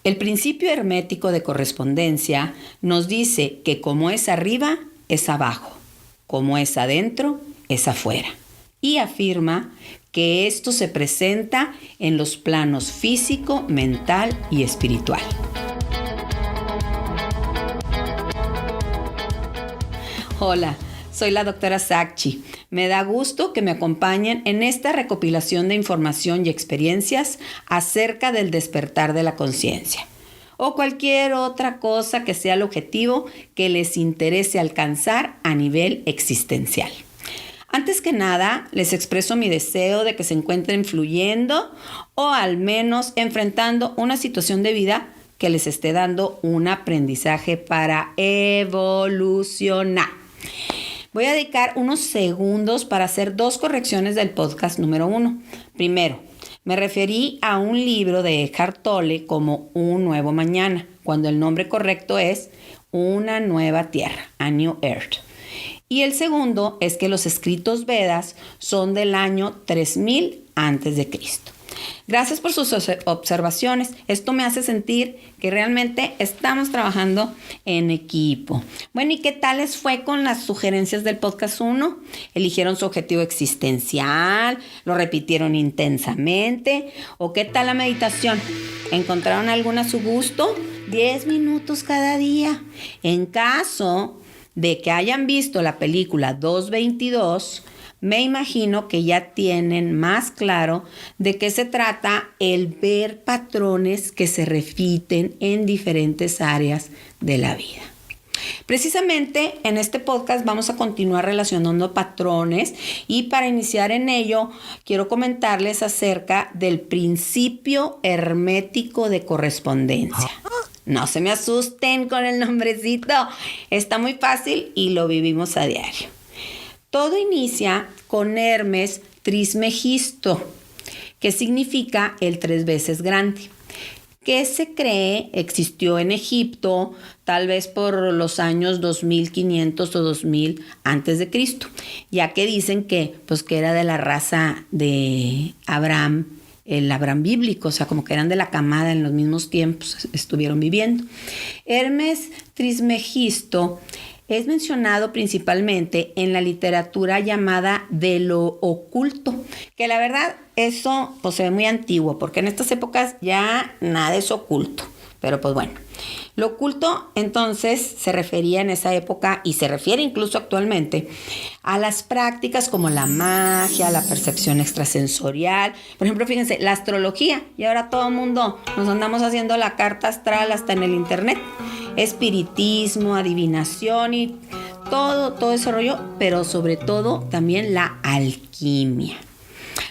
El principio hermético de correspondencia nos dice que como es arriba, es abajo, como es adentro, es afuera. Y afirma que esto se presenta en los planos físico, mental y espiritual. Hola, soy la doctora Sakchi. Me da gusto que me acompañen en esta recopilación de información y experiencias acerca del despertar de la conciencia o cualquier otra cosa que sea el objetivo que les interese alcanzar a nivel existencial. Antes que nada, les expreso mi deseo de que se encuentren fluyendo o al menos enfrentando una situación de vida que les esté dando un aprendizaje para evolucionar. Voy a dedicar unos segundos para hacer 2 correcciones del podcast número 1. Primero, me referí a un libro de Eckhart Tolle como Un Nuevo Mañana, cuando el nombre correcto es Una Nueva Tierra, A New Earth. Y el segundo es que los escritos Vedas son del año 3000 a.C. Gracias por sus observaciones. Esto me hace sentir que realmente estamos trabajando en equipo. Bueno, ¿y qué tal les fue con las sugerencias del podcast 1? ¿Eligieron su objetivo existencial? ¿Lo repitieron intensamente? ¿O qué tal la meditación? ¿Encontraron alguna a su gusto? 10 minutos cada día. En caso de que hayan visto la película 222, me imagino que ya tienen más claro de qué se trata el ver patrones que se repiten en diferentes áreas de la vida. Precisamente en este podcast vamos a continuar relacionando patrones y para iniciar en ello quiero comentarles acerca del principio hermético de correspondencia. No se me asusten con el nombrecito, está muy fácil y lo vivimos a diario. Todo inicia con Hermes Trismegisto, que significa el 3 veces grande, que se cree existió en Egipto tal vez por los años 2500 o 2000 antes de Cristo, ya que dicen que era de la raza de Abraham, el Abraham bíblico, o sea, como que eran de la camada en los mismos tiempos, estuvieron viviendo. Hermes Trismegisto es mencionado principalmente en la literatura llamada de lo oculto, que la verdad eso se ve muy antiguo, porque en estas épocas ya nada es oculto, pero bueno. Lo oculto entonces se refería en esa época y se refiere incluso actualmente a las prácticas como la magia, la percepción extrasensorial. Por ejemplo, fíjense, la astrología, y ahora todo el mundo nos andamos haciendo la carta astral hasta en el internet. Espiritismo, adivinación y todo ese rollo, pero sobre todo también la alquimia.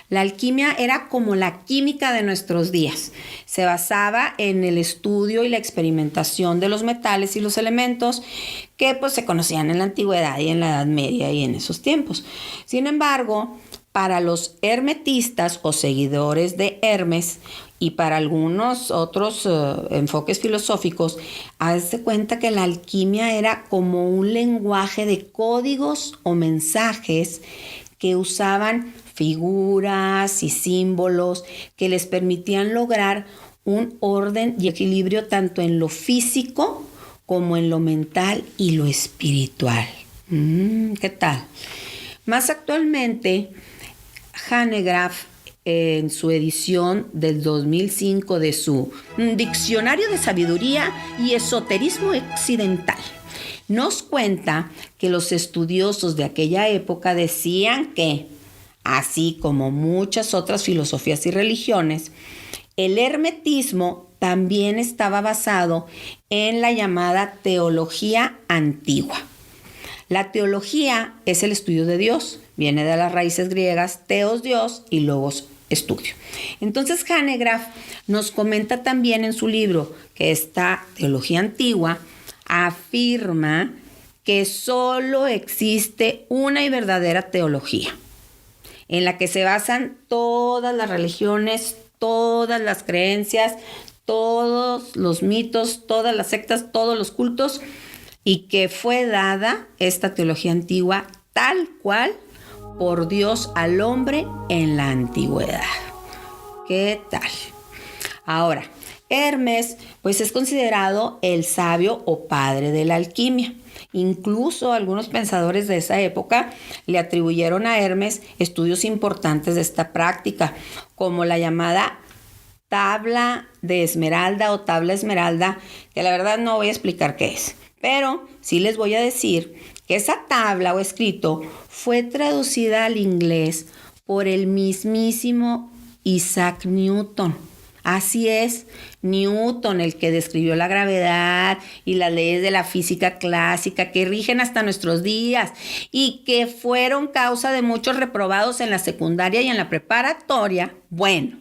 La alquimia era como la química de nuestros días. Se basaba en el estudio y la experimentación de los metales y los elementos que se conocían en la antigüedad y en la Edad Media y en esos tiempos. Sin embargo, para los hermetistas o seguidores de Hermes y para algunos otros enfoques filosóficos, hazte cuenta que la alquimia era como un lenguaje de códigos o mensajes que usaban figuras y símbolos que les permitían lograr un orden y equilibrio tanto en lo físico como en lo mental y lo espiritual. ¿Qué tal? Más actualmente, Hanegraaff, en su edición del 2005 de su Diccionario de Sabiduría y Esoterismo Occidental, nos cuenta que los estudiosos de aquella época decían que, así como muchas otras filosofías y religiones, el hermetismo también estaba basado en la llamada teología antigua. La teología es el estudio de Dios, viene de las raíces griegas, teos, Dios, y logos, estudio. Entonces Hanegraaff nos comenta también en su libro que esta teología antigua afirma que solo existe una y verdadera teología, en la que se basan todas las religiones, todas las creencias, todos los mitos, todas las sectas, todos los cultos, y que fue dada esta teología antigua tal cual por Dios al hombre en la antigüedad. ¿Qué tal? Ahora, Hermes, pues es considerado el sabio o padre de la alquimia. Incluso algunos pensadores de esa época le atribuyeron a Hermes estudios importantes de esta práctica, como la llamada tabla de esmeralda o tabla esmeralda, que la verdad no voy a explicar qué es, pero sí les voy a decir que esa tabla o escrito fue traducida al inglés por el mismísimo Isaac Newton. Así es, Newton, el que describió la gravedad y las leyes de la física clásica que rigen hasta nuestros días y que fueron causa de muchos reprobados en la secundaria y en la preparatoria. Bueno,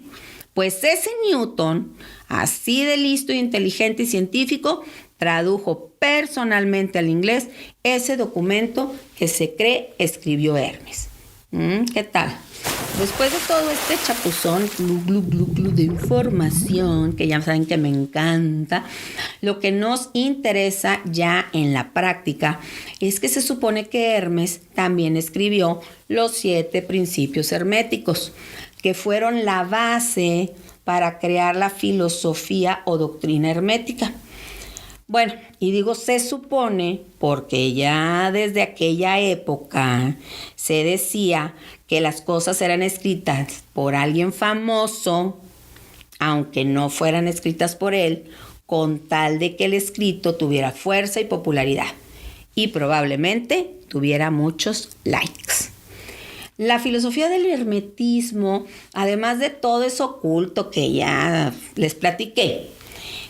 pues ese Newton, así de listo, inteligente y científico, tradujo personalmente al inglés ese documento que se cree escribió Hermes. ¿Qué tal? Después de todo este chapuzón de información, que ya saben que me encanta, lo que nos interesa ya en la práctica es que se supone que Hermes también escribió los 7 principios herméticos, que fueron la base para crear la filosofía o doctrina hermética. Bueno, y digo se supone porque ya desde aquella época se decía que las cosas eran escritas por alguien famoso, aunque no fueran escritas por él, con tal de que el escrito tuviera fuerza y popularidad y probablemente tuviera muchos likes. La filosofía del hermetismo, además de todo eso oculto que ya les platiqué,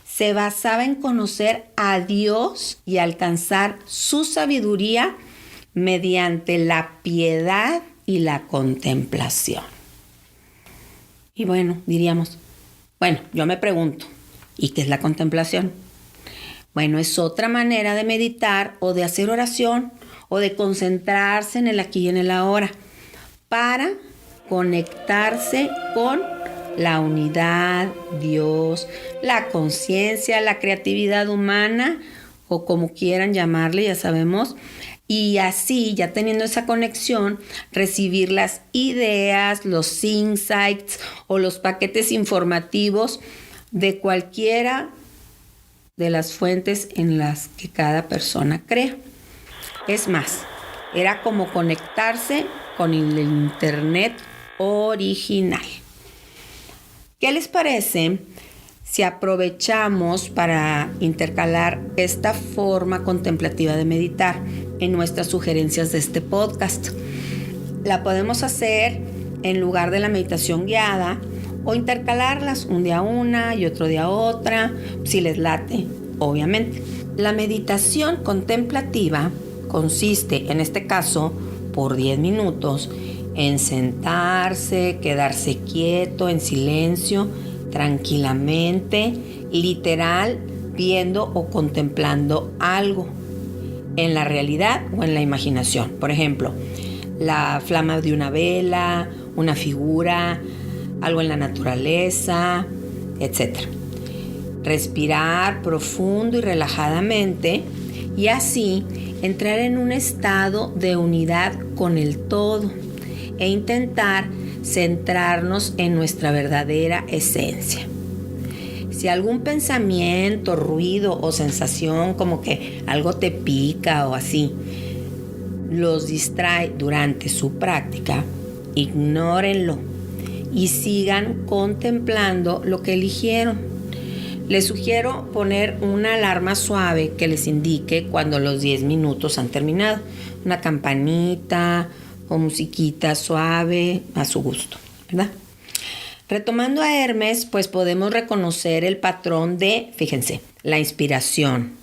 se basaba en conocer a Dios y alcanzar su sabiduría mediante la piedad y la contemplación. Y bueno, diríamos, yo me pregunto, ¿y qué es la contemplación? Bueno, es otra manera de meditar o de hacer oración o de concentrarse en el aquí y en el ahora para conectarse con la unidad, Dios, la conciencia, la creatividad humana o como quieran llamarle, ya sabemos. Y así, ya teniendo esa conexión, recibir las ideas, los insights o los paquetes informativos de cualquiera de las fuentes en las que cada persona crea. Es más, era como conectarse con el internet original. ¿Qué les parece si aprovechamos para intercalar esta forma contemplativa de meditar en nuestras sugerencias de este podcast? La podemos hacer en lugar de la meditación guiada o intercalarlas un día una y otro día otra, si les late, obviamente. La meditación contemplativa consiste, en este caso, por 10 minutos, en sentarse, quedarse quieto, en silencio, tranquilamente, literal, viendo o contemplando algo, en la realidad o en la imaginación. Por ejemplo, la flama de una vela, una figura, algo en la naturaleza, etc. Respirar profundo y relajadamente y así entrar en un estado de unidad con el todo e intentar centrarnos en nuestra verdadera esencia. Si algún pensamiento, ruido o sensación como que algo te pica o así los distrae durante su práctica, ignórenlo y sigan contemplando lo que eligieron. Les sugiero poner una alarma suave que les indique cuando los 10 minutos han terminado. Una campanita o musiquita suave a su gusto, ¿verdad? Retomando a Hermes, pues podemos reconocer el patrón de, fíjense, la inspiración,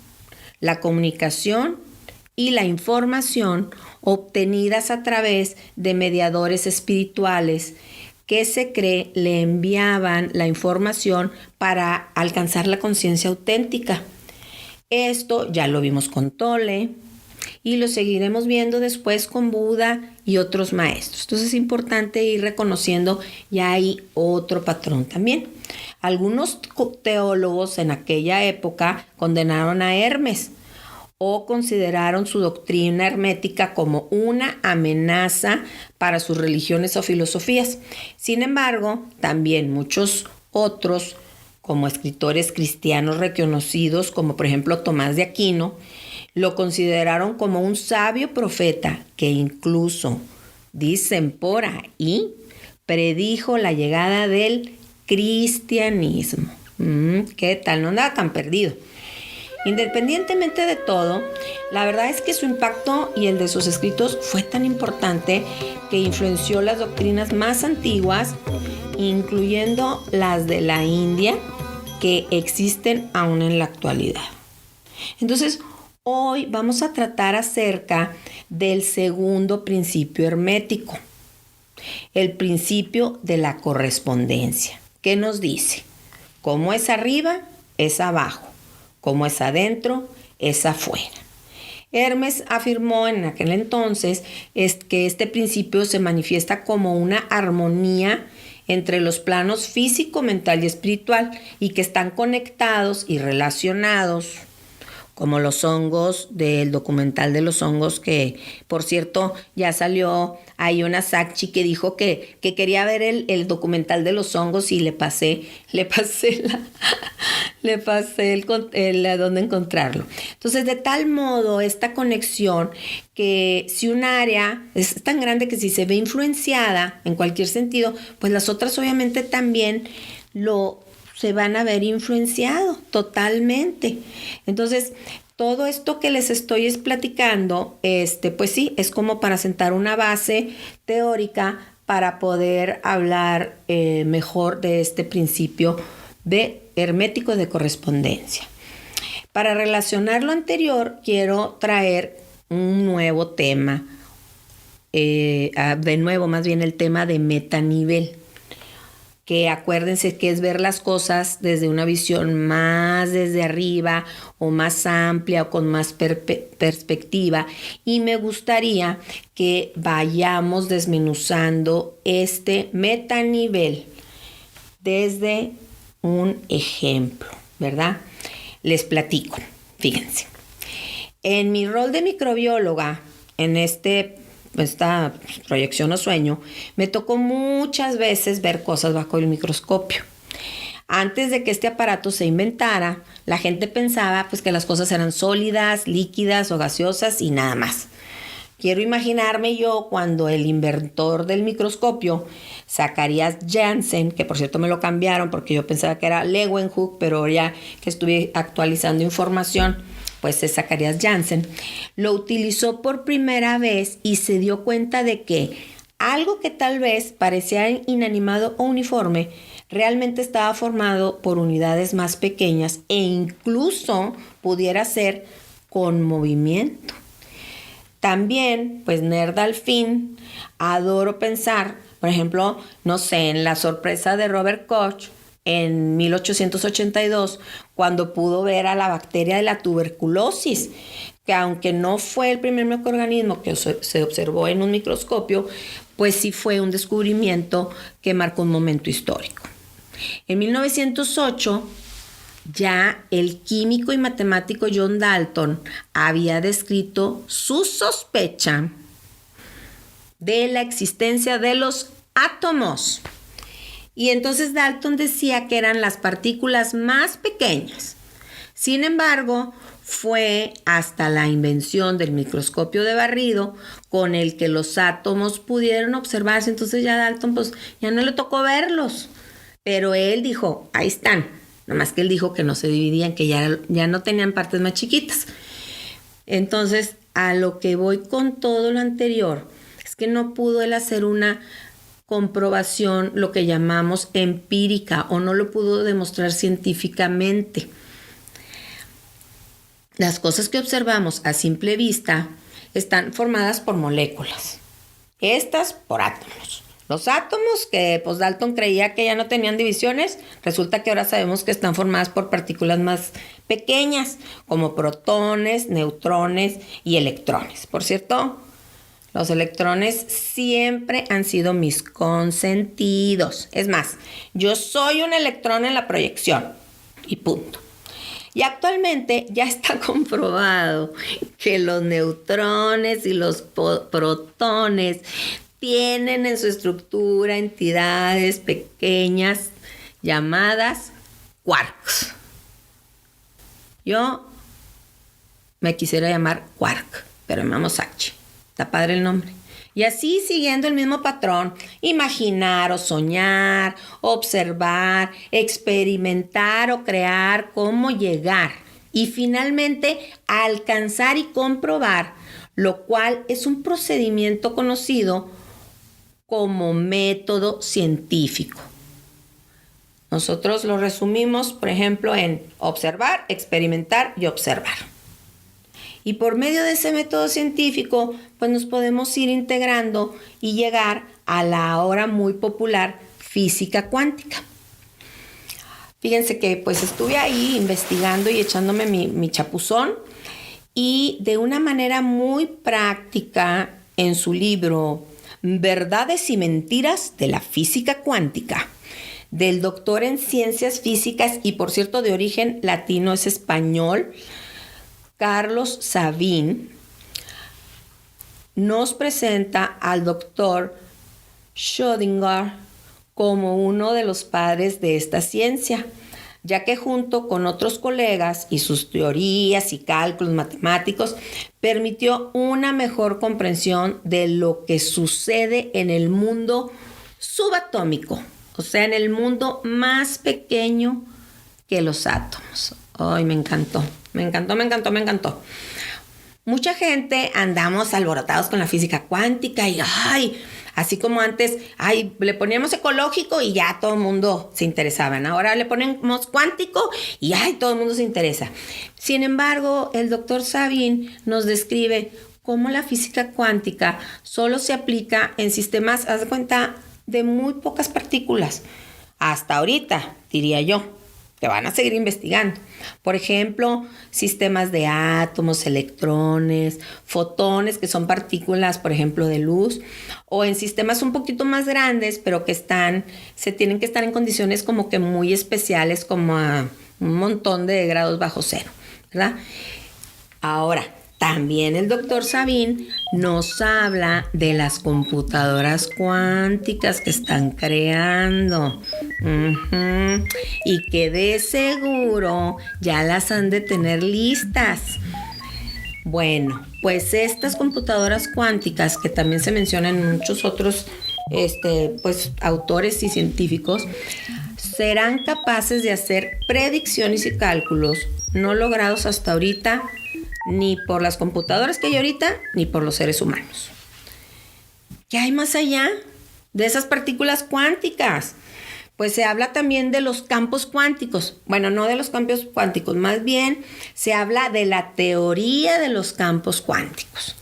la comunicación y la información obtenidas a través de mediadores espirituales que se cree le enviaban la información para alcanzar la conciencia auténtica. Esto ya lo vimos con Tole y lo seguiremos viendo después con Buda y otros maestros. Entonces es importante ir reconociendo ya hay otro patrón también. Algunos teólogos en aquella época condenaron a Hermes o consideraron su doctrina hermética como una amenaza para sus religiones o filosofías. Sin embargo, también muchos otros como escritores cristianos reconocidos, como por ejemplo Tomás de Aquino, lo consideraron como un sabio profeta que incluso, dicen por ahí, predijo la llegada del cristianismo. ¿Qué tal? No andaba tan perdido. Independientemente de todo, la verdad es que su impacto y el de sus escritos fue tan importante que influenció las doctrinas más antiguas, incluyendo las de la India, que existen aún en la actualidad. Entonces, hoy vamos a tratar acerca del segundo principio hermético, el principio de la correspondencia. ¿Qué nos dice? Como es arriba, es abajo. Como es adentro, es afuera. Hermes afirmó en aquel entonces que este principio se manifiesta como una armonía entre los planos físico, mental y espiritual y que están conectados y relacionados, como los hongos del documental de los hongos, que por cierto ya salió ahí una Sakchi que dijo que quería ver el documental de los hongos y le pasé el dónde encontrarlo. Entonces, de tal modo, esta conexión que si un área es tan grande que si se ve influenciada en cualquier sentido, pues las otras obviamente también se van a ver influenciado totalmente. Entonces, todo esto que les estoy platicando, pues sí, es como para sentar una base teórica para poder hablar mejor de este principio de hermético de correspondencia. Para relacionar lo anterior, quiero traer un nuevo tema, de nuevo más bien el tema de metanivel, que acuérdense que es ver las cosas desde una visión más desde arriba o más amplia o con más perspectiva. Y me gustaría que vayamos desmenuzando este metanivel desde un ejemplo, ¿verdad? Les platico, fíjense. En mi rol de microbióloga, en esta proyección o sueño, me tocó muchas veces ver cosas bajo el microscopio. Antes de que este aparato se inventara, la gente pensaba pues que las cosas eran sólidas, líquidas o gaseosas y nada más. Quiero imaginarme yo cuando el inventor del microscopio, Zacharias Janssen, que por cierto me lo cambiaron porque yo pensaba que era Leeuwenhoek, pero ya que estuve actualizando información, pues es Zacharias Janssen, lo utilizó por primera vez y se dio cuenta de que algo que tal vez parecía inanimado o uniforme, realmente estaba formado por unidades más pequeñas e incluso pudiera ser con movimiento. También, pues nerd al fin, adoro pensar, por ejemplo, no sé, en la sorpresa de Robert Koch en 1882, cuando pudo ver a la bacteria de la tuberculosis, que aunque no fue el primer microorganismo que se observó en un microscopio, pues sí fue un descubrimiento que marcó un momento histórico. En 1908, ya el químico y matemático John Dalton había descrito su sospecha de la existencia de los átomos. Y entonces Dalton decía que eran las partículas más pequeñas. Sin embargo, fue hasta la invención del microscopio de barrido con el que los átomos pudieron observarse. Entonces ya Dalton pues ya no le tocó verlos. Pero él dijo, ahí están. Nada más que él dijo que no se dividían, que ya no tenían partes más chiquitas. Entonces, a lo que voy con todo lo anterior es que no pudo él hacer una comprobación, lo que llamamos empírica, o no lo pudo demostrar científicamente. Las cosas que observamos a simple vista están formadas por moléculas, estas por átomos. Los átomos que pues Dalton creía que ya no tenían divisiones, resulta que ahora sabemos que están formadas por partículas más pequeñas, como protones, neutrones y electrones. Por cierto, los electrones siempre han sido mis consentidos. Es más, yo soy un electrón en la proyección y punto. Y actualmente ya está comprobado que los neutrones y los protones tienen en su estructura entidades pequeñas llamadas quarks. Yo me quisiera llamar Quark, pero me llamo Sakchi. Está padre el nombre. Y así, siguiendo el mismo patrón, imaginar o soñar, observar, experimentar o crear cómo llegar y finalmente alcanzar y comprobar, lo cual es un procedimiento conocido como método científico. Nosotros lo resumimos, por ejemplo, en observar, experimentar y observar. Y por medio de ese método científico, pues nos podemos ir integrando y llegar a la ahora muy popular física cuántica. Fíjense que pues estuve ahí investigando y echándome mi chapuzón y de una manera muy práctica en su libro Verdades y Mentiras de la Física Cuántica, del doctor en Ciencias Físicas y por cierto de origen latino, es español, Carlos Sabin, nos presenta al doctor Schrödinger como uno de los padres de esta ciencia, ya que junto con otros colegas y sus teorías y cálculos matemáticos permitió una mejor comprensión de lo que sucede en el mundo subatómico, o sea, en el mundo más pequeño que los átomos. Ay, me encantó. Mucha gente andamos alborotados con la física cuántica y así como antes, le poníamos ecológico y ya todo el mundo se interesaba. Ahora le ponemos cuántico y todo el mundo se interesa. Sin embargo, el doctor Sabin nos describe cómo la física cuántica solo se aplica en sistemas, haz de cuenta, de muy pocas partículas. Hasta ahorita, diría yo, que van a seguir investigando. Por ejemplo, sistemas de átomos, electrones, fotones, que son partículas, por ejemplo, de luz, o en sistemas un poquito más grandes, pero que se tienen que estar en condiciones como que muy especiales, como a un montón de grados bajo cero, ¿verdad? Ahora, también el doctor Sabin nos habla de las computadoras cuánticas que están creando. Y que de seguro ya las han de tener listas. Bueno, pues estas computadoras cuánticas, que también se mencionan en muchos otros autores y científicos, serán capaces de hacer predicciones y cálculos no logrados hasta ahorita ni por las computadoras que hay ahorita, ni por los seres humanos. ¿Qué hay más allá de esas partículas cuánticas? Pues se habla también de los campos cuánticos. Bueno, no de los campos cuánticos, más bien se habla de la teoría de los campos cuánticos.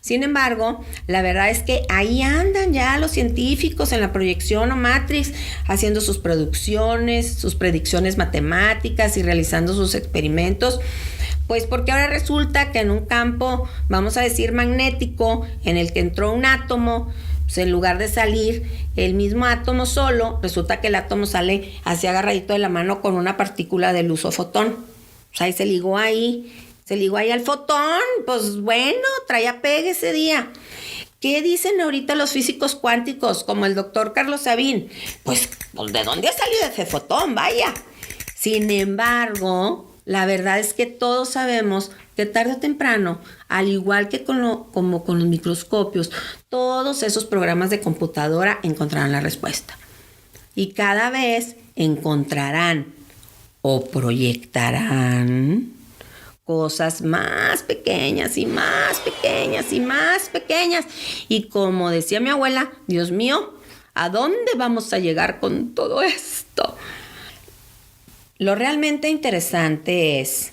Sin embargo, la verdad es que ahí andan ya los científicos en la proyección o Matrix, haciendo sus producciones, sus predicciones matemáticas y realizando sus experimentos. Pues porque ahora resulta que en un campo, vamos a decir magnético, en el que entró un átomo, pues en lugar de salir el mismo átomo solo, resulta que el átomo sale así agarradito de la mano con una partícula de luz o fotón. O sea, y se ligó ahí al fotón. Pues bueno, traía pegue ese día. ¿Qué dicen ahorita los físicos cuánticos, como el doctor Carlos Sabin? Pues, ¿de dónde ha salido ese fotón? Vaya. Sin embargo, la verdad es que todos sabemos que tarde o temprano, al igual que como con los microscopios, todos esos programas de computadora encontrarán la respuesta. Y cada vez encontrarán o proyectarán cosas más pequeñas y más pequeñas y más pequeñas. Y como decía mi abuela, Dios mío, ¿a dónde vamos a llegar con todo esto? Lo realmente interesante es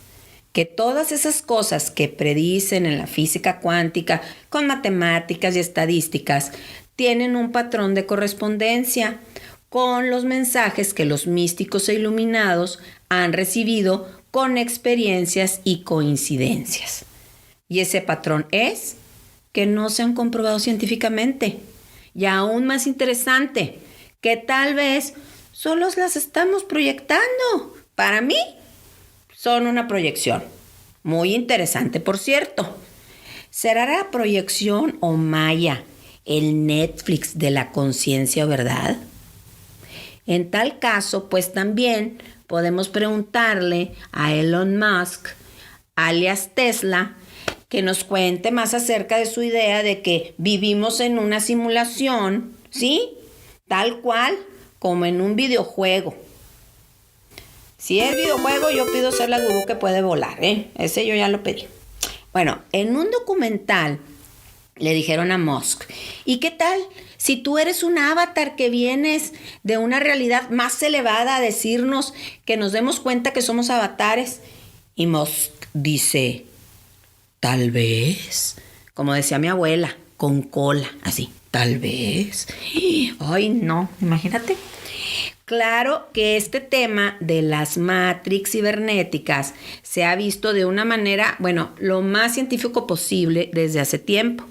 que todas esas cosas que predicen en la física cuántica con matemáticas y estadísticas tienen un patrón de correspondencia con los mensajes que los místicos e iluminados han recibido con experiencias y coincidencias. Y ese patrón es que no se han comprobado científicamente. Y aún más interesante, que tal vez solo las estamos proyectando. Para mí, son una proyección. Muy interesante, por cierto. ¿Será la proyección o Maya el Netflix de la conciencia, verdad? En tal caso, pues también podemos preguntarle a Elon Musk, alias Tesla, que nos cuente más acerca de su idea de que vivimos en una simulación, ¿sí? Tal cual como en un videojuego. Si es videojuego, yo pido ser la gurú que puede volar, ¿eh? Ese yo ya lo pedí. Bueno, en un documental le dijeron a Musk, ¿y qué tal si tú eres un avatar que vienes de una realidad más elevada a decirnos que nos demos cuenta que somos avatares? Y Musk dice, tal vez, como decía mi abuela, con cola, así, tal vez. Ay, no, imagínate. Claro que este tema de las Matrix cibernéticas se ha visto de una manera, lo más científico posible desde hace tiempo.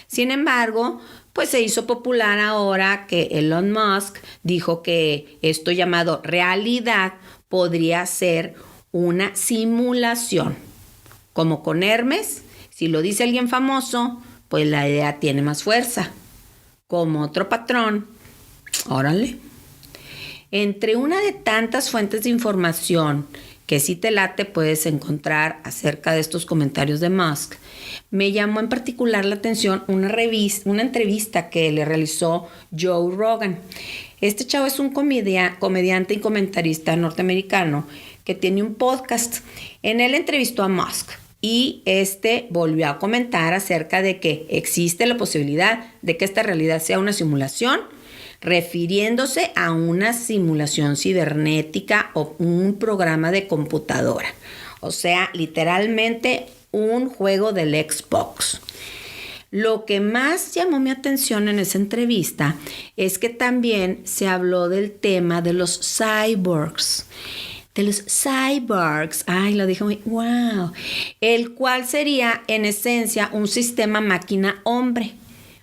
Sin embargo, pues se hizo popular ahora que Elon Musk dijo que esto llamado realidad podría ser una simulación. Como con Hermes, si lo dice alguien famoso, pues la idea tiene más fuerza. Como otro patrón, órale. Entre una de tantas fuentes de información que si te late puedes encontrar acerca de estos comentarios de Musk, me llamó en particular la atención una entrevista que le realizó Joe Rogan. Este chavo es un comediante y comentarista norteamericano que tiene un podcast. En él entrevistó a Musk y volvió a comentar acerca de que existe la posibilidad de que esta realidad sea una simulación, refiriéndose a una simulación cibernética o un programa de computadora. O sea, literalmente un juego del Xbox. Lo que más llamó mi atención en esa entrevista es que también se habló del tema de los cyborgs. Ay, lo dije muy, wow. El cual sería en esencia un sistema máquina-hombre.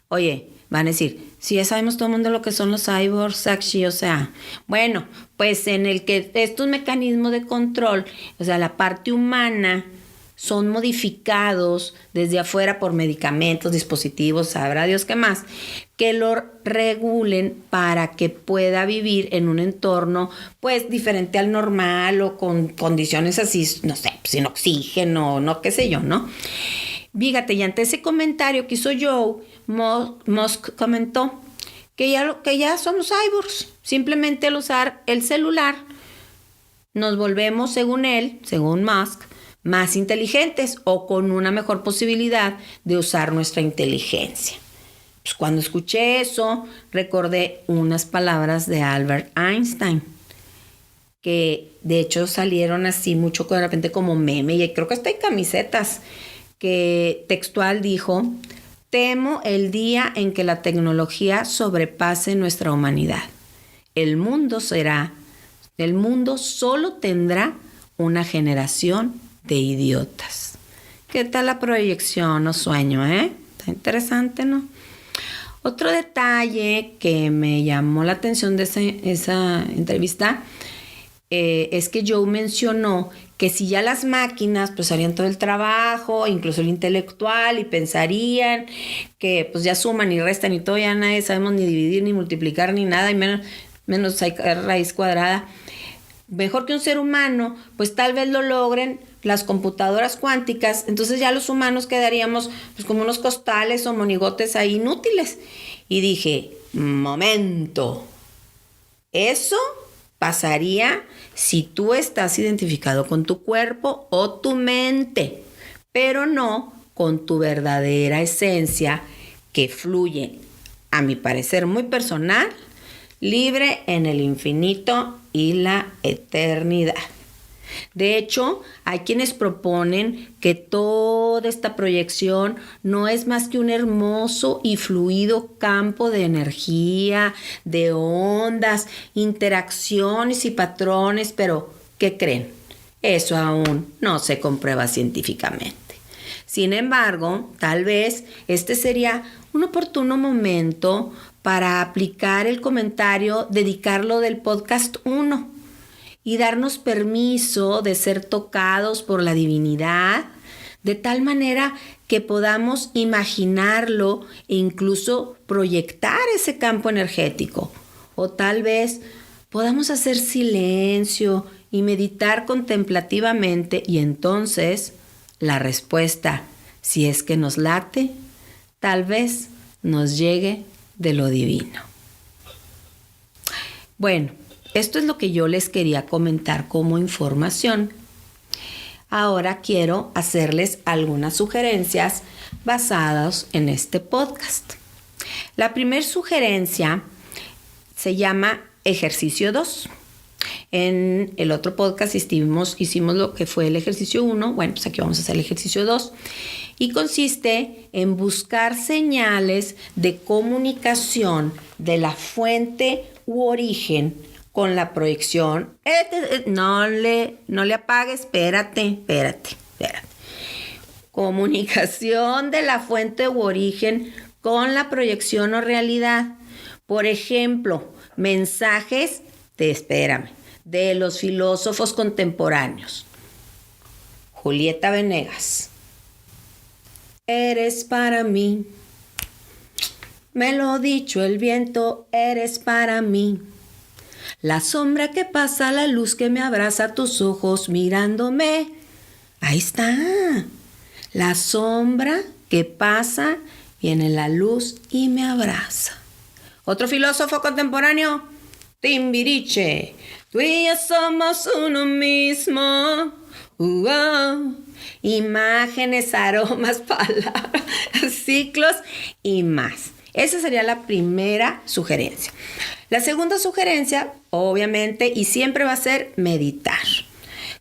Oye, van a decir, si ya sabemos todo el mundo lo que son los cyborgs, Sakshi, o sea, bueno, pues en el que estos mecanismos de control, o sea, la parte humana, son modificados desde afuera por medicamentos, dispositivos, sabrá Dios qué más, que lo regulen para que pueda vivir en un entorno pues diferente al normal o con condiciones así, no sé, sin oxígeno, no qué sé yo, ¿no? Fíjate, y ante ese comentario que hizo Joe, Musk comentó que ya somos cyborgs. Simplemente al usar el celular nos volvemos, según él, según Musk, más inteligentes o con una mejor posibilidad de usar nuestra inteligencia. Pues cuando escuché eso, recordé unas palabras de Albert Einstein, que de hecho salieron así mucho de repente como meme, y creo que hasta hay camisetas, que textual dijo: temo el día en que la tecnología sobrepase nuestra humanidad. El mundo solo tendrá una generación de idiotas. ¿Qué tal la proyección o sueño, Está interesante, ¿no? Otro detalle que me llamó la atención de esa entrevista es que Joe mencionó que si ya las máquinas pues harían todo el trabajo, incluso el intelectual, y pensarían que pues ya suman y restan y todo, ya nadie sabemos ni dividir, ni multiplicar, ni nada, y menos raíz cuadrada. Mejor que un ser humano, pues tal vez lo logren las computadoras cuánticas, entonces ya los humanos quedaríamos pues como unos costales o monigotes ahí inútiles. Y dije, momento, eso pasaría si tú estás identificado con tu cuerpo o tu mente, pero no con tu verdadera esencia que fluye, a mi parecer muy personal, libre en el infinito y la eternidad. De hecho, hay quienes proponen que toda esta proyección no es más que un hermoso y fluido campo de energía, de ondas, interacciones y patrones, pero ¿qué creen? Eso aún no se comprueba científicamente. Sin embargo, tal vez este sería un oportuno momento para aplicar el comentario, dedicarlo del podcast 1 y darnos permiso de ser tocados por la divinidad, de tal manera que podamos imaginarlo e incluso proyectar ese campo energético. O tal vez podamos hacer silencio y meditar contemplativamente, y entonces la respuesta, si es que nos late, tal vez nos llegue de lo divino. Bueno, esto es lo que yo les quería comentar como información. Ahora quiero hacerles algunas sugerencias basadas en este podcast. La primera sugerencia se llama ejercicio 2. En el otro podcast hicimos lo que fue el ejercicio 1. Bueno, pues aquí vamos a hacer el ejercicio 2. Y consiste en buscar señales de comunicación de la fuente u origen con la proyección. No le apagues, espérate. Comunicación de la fuente u origen con la proyección o realidad. Por ejemplo, mensajes de los filósofos contemporáneos. Julieta Venegas. Eres para mí. Me lo dicho el viento, eres para mí. La sombra que pasa, la luz que me abraza, tus ojos mirándome. Ahí está. La sombra que pasa, viene la luz y me abraza. Otro filósofo contemporáneo, Timbiriche. Tú y yo somos uno mismo. Imágenes, aromas, palabras, ciclos y más. Esa sería la primera sugerencia. La segunda sugerencia, obviamente, y siempre va a ser meditar.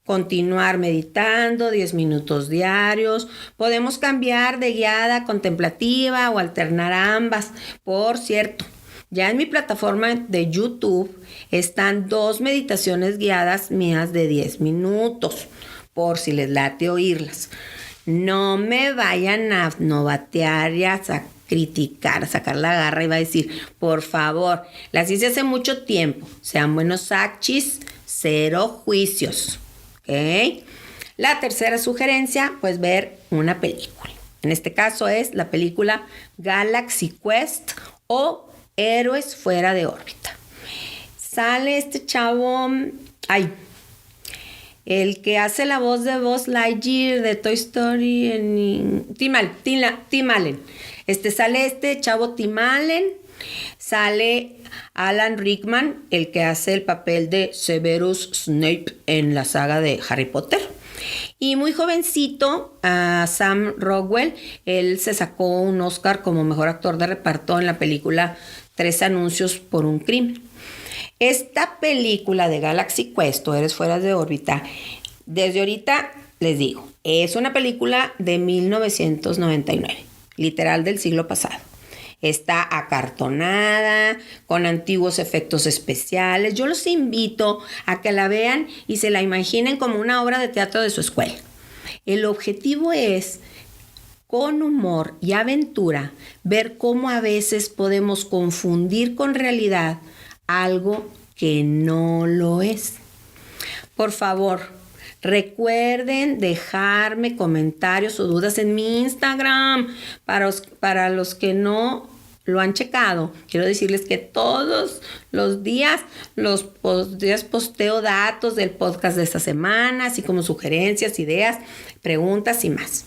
Continuar meditando 10 minutos diarios. Podemos cambiar de guiada a contemplativa o alternar ambas. Por cierto, ya en mi plataforma de YouTube están 2 meditaciones guiadas mías de 10 minutos, por si les late oírlas. No me vayan a novatear y a criticar, a sacar la garra y va a decir, por favor, las hice hace mucho tiempo, sean buenos sakchis, 0 juicios, ¿ok? La tercera sugerencia, pues ver una película. En este caso es la película Galaxy Quest o Héroes fuera de órbita. Sale este chavo, el que hace la voz de Buzz Lightyear de Toy Story, Tim Allen. Sale este chavo Tim Allen, sale Alan Rickman, el que hace el papel de Severus Snape en la saga de Harry Potter. Y muy jovencito, Sam Rockwell, él se sacó un Oscar como mejor actor de reparto en la película 3 anuncios por un crimen. Esta película de Galaxy Quest o Héroes fuera de órbita, desde ahorita les digo, es una película de 1999, literal del siglo pasado. Está acartonada, con antiguos efectos especiales. Yo los invito a que la vean y se la imaginen como una obra de teatro de su escuela. El objetivo es, con humor y aventura, ver cómo a veces podemos confundir con realidad algo que no lo es. Por favor, recuerden dejarme comentarios o dudas en mi Instagram. Para los que no lo han checado, quiero decirles que todos los días posteo datos del podcast de esta semana, así como sugerencias, ideas, preguntas y más.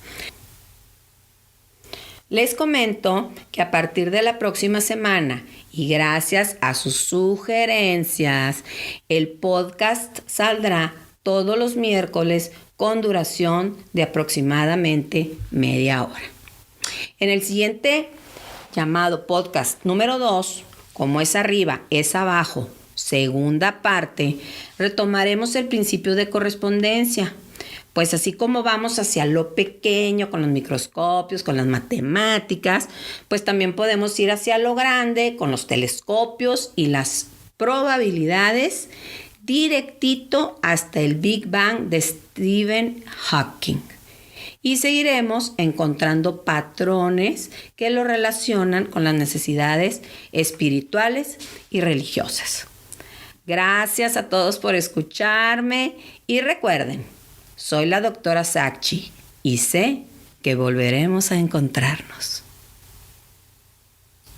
Les comento que a partir de la próxima semana y gracias a sus sugerencias, el podcast saldrá todos los miércoles con duración de aproximadamente media hora. En el siguiente llamado podcast número 2, como es arriba, es abajo, segunda parte, retomaremos el principio de correspondencia. Pues así como vamos hacia lo pequeño con los microscopios, con las matemáticas, pues también podemos ir hacia lo grande con los telescopios y las probabilidades directito hasta el Big Bang de Stephen Hawking. Y seguiremos encontrando patrones que lo relacionan con las necesidades espirituales y religiosas. Gracias a todos por escucharme y recuerden, soy la doctora Sakchi y sé que volveremos a encontrarnos.